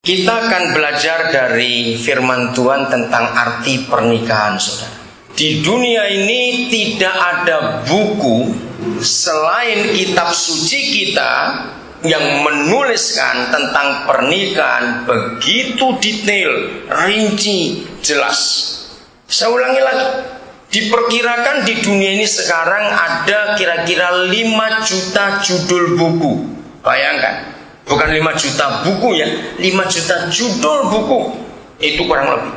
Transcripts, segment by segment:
Kita akan belajar dari firman Tuhan tentang arti pernikahan, saudara. Di dunia ini tidak ada buku selain kitab suci kita yang menuliskan tentang pernikahan begitu detail, rinci, jelas. Saya ulangi lagi. Diperkirakan di dunia ini sekarang ada kira-kira 5 juta judul buku. Bayangkan. Bukan 5 juta buku ya, 5 juta judul buku. Itu kurang lebih.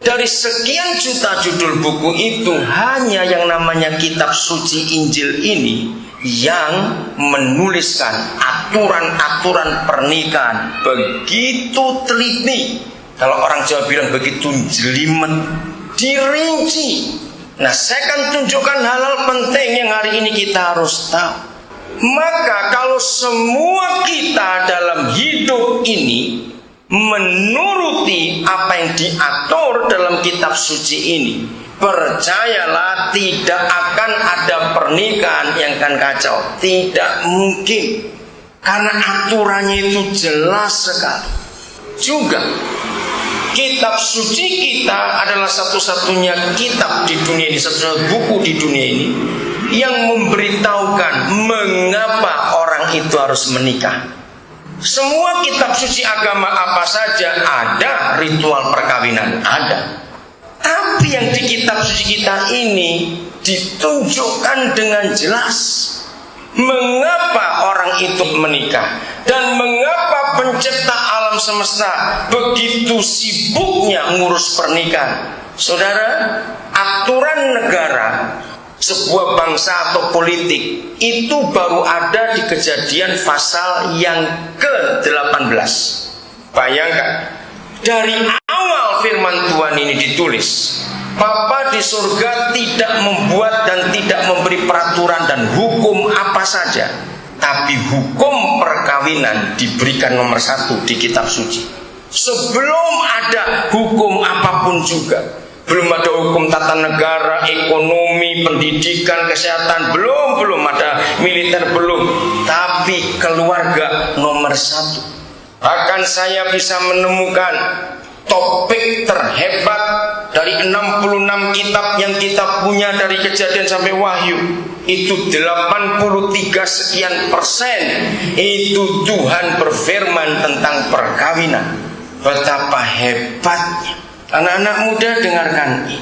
Dari sekian juta judul buku itu, hanya yang namanya kitab suci Injil ini yang menuliskan aturan-aturan pernikahan begitu teliti. Kalau orang Jawa bilang begitu jelimet, dirinci. Nah, saya akan tunjukkan hal-hal penting yang hari ini kita harus tahu. Maka kalau semua kita dalam hidup ini menuruti apa yang diatur dalam kitab suci ini, percayalah tidak akan ada pernikahan yang akan kacau. Tidak mungkin. Karena aturannya itu jelas sekali. Juga kitab suci kita adalah satu-satunya kitab di dunia ini, satu-satunya buku di dunia ini yang memberitahukan mengapa orang itu harus menikah. Semua kitab suci agama apa saja ada ritual perkawinan, ada. Tapi yang di kitab suci kita ini ditunjukkan dengan jelas mengapa orang itu menikah dan mengapa pencipta alam semesta begitu sibuknya ngurus pernikahan. Saudara, aturan negara sebuah bangsa atau politik itu baru ada di Kejadian pasal yang ke-18. Bayangkan, dari awal firman Tuhan ini ditulis, Bapa di surga tidak membuat dan tidak memberi peraturan dan hukum apa saja, tapi hukum perkawinan diberikan nomor 1 di kitab suci. Sebelum ada hukum apapun juga, belum ada hukum tata negara, ekonomi, pendidikan, kesehatan, belum ada militer, belum. Tapi keluarga nomor 1. Bahkan saya bisa menemukan topik terhebat dari 66 kitab yang kita punya dari Kejadian sampai Wahyu. Itu 83 sekian persen itu Tuhan berfirman tentang perkawinan. Betapa hebatnya. Anak-anak muda dengarkan ini.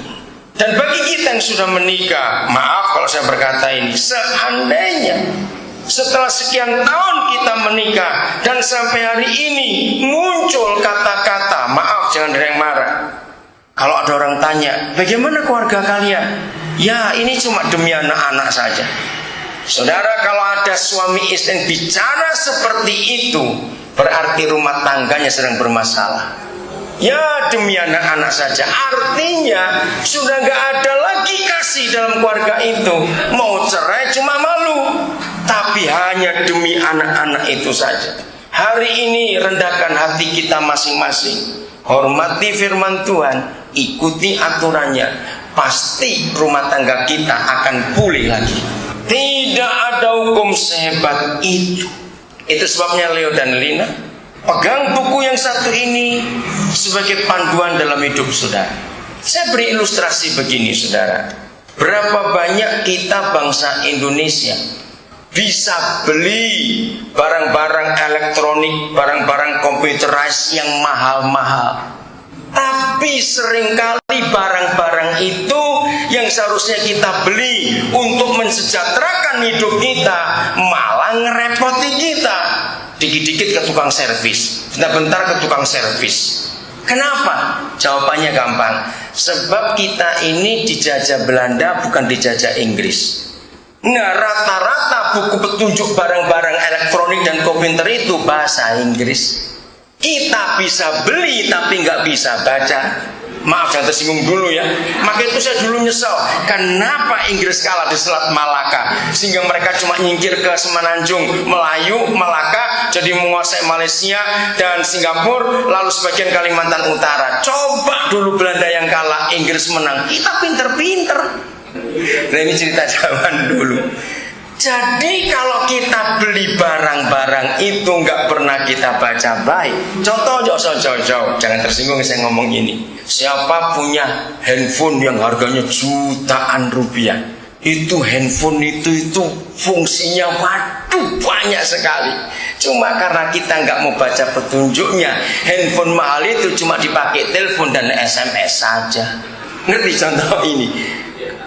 Dan bagi kita yang sudah menikah, maaf kalau saya berkata ini, seandainya setelah sekian tahun kita menikah dan sampai hari ini muncul kata-kata, maaf jangan ada yang marah. Kalau ada orang tanya, bagaimana keluarga kalian? Ya, ini cuma demi anak-anak saja. Saudara, kalau ada suami istri yang bicara seperti itu, berarti rumah tangganya sedang bermasalah. Ya, demi anak-anak saja. Artinya sudah gak ada lagi kasih dalam keluarga itu. Mau cerai cuma malu, tapi hanya demi anak-anak itu saja. Hari ini rendahkan hati kita masing-masing, hormati firman Tuhan, ikuti aturannya. Pasti rumah tangga kita akan pulih lagi. Tidak ada hukum sehebat itu. Itu sebabnya Leo dan Lina pegang buku yang satu ini sebagai panduan dalam hidup saudara. Saya beri ilustrasi begini, saudara. Berapa banyak kita bangsa Indonesia bisa beli barang-barang elektronik, barang-barang computerized yang mahal-mahal, tapi seringkali barang-barang itu yang seharusnya kita beli untuk mensejahterakan hidup kita malah ngerepoti kita. Dikit-dikit ke tukang servis, bentar-bentar ke tukang servis. Kenapa? Jawabannya gampang. Sebab kita ini dijajah Belanda, bukan dijajah Inggris. Nah, rata-rata buku petunjuk barang-barang elektronik dan komputer itu bahasa Inggris. Kita bisa beli tapi nggak bisa baca. Maaf jangan tersinggung dulu ya. Maka itu saya dulu nyesel, kenapa Inggris kalah di Selat Malaka, sehingga mereka cuma nyingkir ke Semenanjung, Melayu, Malaka, jadi menguasai Malaysia dan Singapura, lalu sebagian Kalimantan Utara. Coba dulu Belanda yang kalah, Inggris menang. Kita pinter-pinter. Nah, ini cerita zaman dulu. Jadi kalau kita beli barang-barang itu nggak pernah kita baca baik. Contoh, jangan tersinggung saya ngomong ini. Siapa punya handphone yang harganya jutaan rupiah? Itu handphone itu fungsinya waduh banyak sekali. Cuma karena kita nggak mau baca petunjuknya, handphone mahal itu cuma dipakai telepon dan SMS saja. Ngerti contoh ini?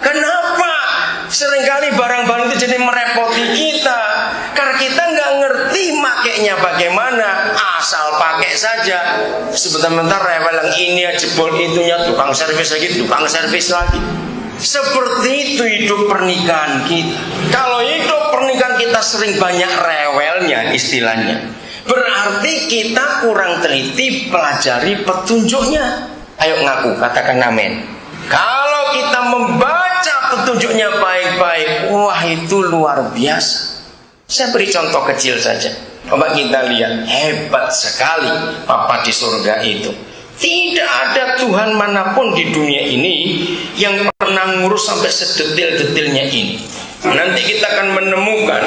Kenapa? Seringkali barang-barang itu jadi merepoti kita karena kita nggak ngerti makainya bagaimana, asal pakai saja. Sebentar rewel yang ini jebol itunya, tukang servis lagi. Seperti itu hidup pernikahan kita. Kalau hidup pernikahan kita sering banyak rewelnya istilahnya, berarti kita kurang teliti pelajari petunjuknya. Ayo ngaku, katakan amin. Kalau kita membaca petunjuknya baik-baik, wah itu luar biasa. Saya beri contoh kecil saja. Coba kita lihat, hebat sekali Papa di surga itu. Tidak ada Tuhan manapun di dunia ini yang pernah ngurus sampai sedetil-detilnya ini. Nanti kita akan menemukan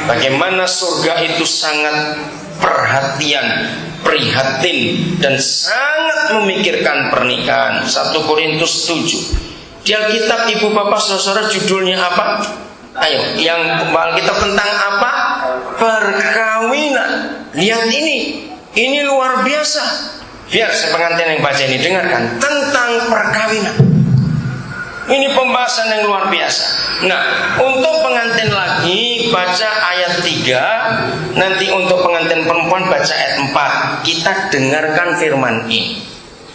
bagaimana surga itu sangat perhatian, prihatin, dan sangat memikirkan pernikahan. 1 Korintus 7. Di Alkitab ibu bapak saudara judulnya apa? Ayo, yang Alkitab tentang apa? Perkawinan. Lihat ini luar biasa. Biar pengantin yang baca ini dengarkan tentang perkawinan. Ini pembahasan yang luar biasa. Nah, untuk pengantin lagi baca ayat 3, nanti untuk pengantin perempuan baca ayat 4. Kita dengarkan firman ini.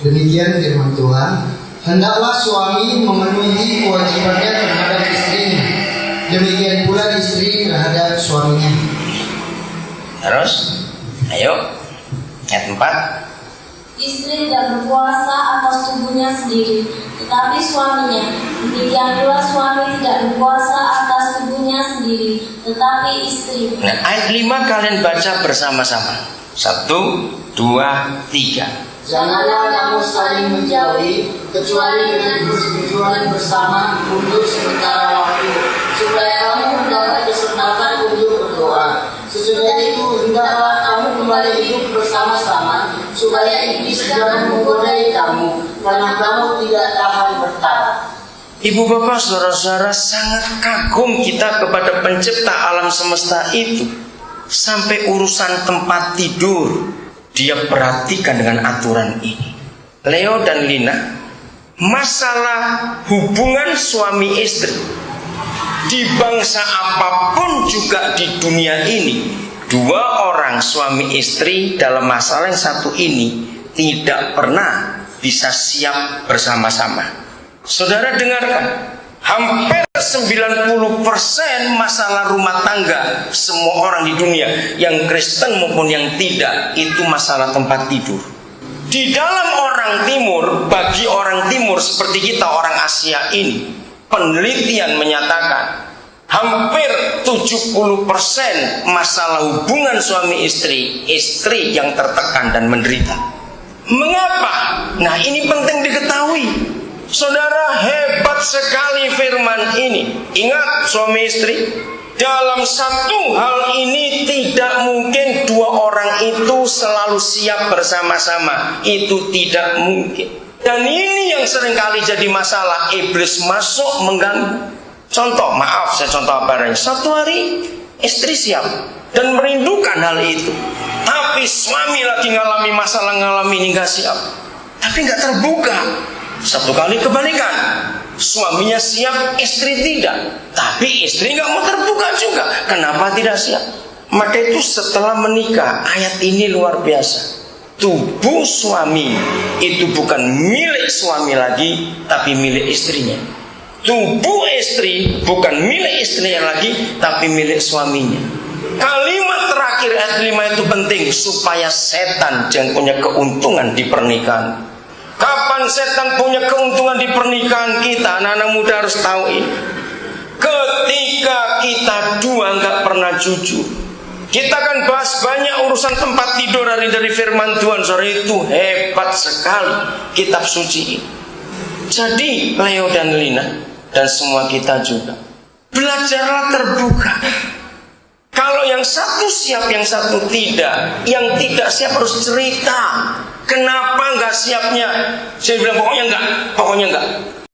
Demikian firman Tuhan, hendaklah suami memenuhi kewajibannya terhadap istrinya, demikian pula istri terhadap suaminya. Terus, ayo ayat 4. Istri tidak berkuasa atas tubuhnya sendiri, tetapi suaminya. Demikian pula suami tidak berkuasa atas tubuhnya sendiri, tetapi istri. Nah, ayat 5 kalian baca bersama-sama. 1, 2, 3. Janganlah kamu saling menjauhi, kecuali dengan persetujuan bersama untuk sementara waktu, supaya kamu mendapat kesempatan untuk berdoa. Sesudah itu hendaklah kamu kembali hidup bersama-sama, supaya iblis jangan menggodai kamu, karena kamu tidak tahan bertahan. Ibu bapak saudara-saudara, sangat kagum kita kepada pencipta alam semesta itu. Sampai urusan tempat tidur dia perhatikan dengan aturan ini. Leo dan Lina, masalah hubungan suami istri di bangsa apapun juga di dunia ini, 2 orang suami istri dalam masalah yang satu ini tidak pernah bisa siap bersama-sama. Saudara dengarkan, hampir 90% masalah rumah tangga semua orang di dunia, yang Kristen maupun yang tidak, itu masalah tempat tidur. Di dalam orang timur, bagi orang timur seperti kita orang Asia ini, penelitian menyatakan hampir 70% masalah hubungan suami istri, istri yang tertekan dan menderita. Mengapa? Nah, ini penting diketahui. Saudara, hebat sekali firman ini. Ingat suami istri, dalam satu hal ini tidak mungkin 2 orang itu selalu siap bersama-sama. Itu tidak mungkin. Dan ini yang seringkali jadi masalah. Iblis masuk mengganggu. Contoh, maaf saya contoh apa? Satu hari istri siap dan merindukan hal itu, tapi suami lagi ngalami masalah, ngalami ini gak siap, tapi gak terbuka. Satu kali kebalikan, suaminya siap, istri tidak, tapi istri gak mau terbuka juga. Kenapa tidak siap? Maka itu setelah menikah, ayat ini luar biasa. Tubuh suami itu bukan milik suami lagi, tapi milik istrinya. Tubuh istri bukan milik istrinya lagi, tapi milik suaminya. Kalimat terakhir ayat 5 itu penting, supaya setan jangan punya keuntungan di pernikahan. Kapan setan punya keuntungan di pernikahan kita? Anak-anak muda harus tahu ini. Ketika kita dua nggak pernah jujur. Kita akan bahas banyak urusan tempat tidur dari firman Tuhan. Sore itu hebat sekali kitab suci ini. Jadi Leo dan Lina dan semua kita juga, Belajarlah terbuka. Kalau yang satu siap, yang satu tidak. Yang tidak siap harus cerita. Kenapa nggak siapnya? Saya bilang pokoknya enggak.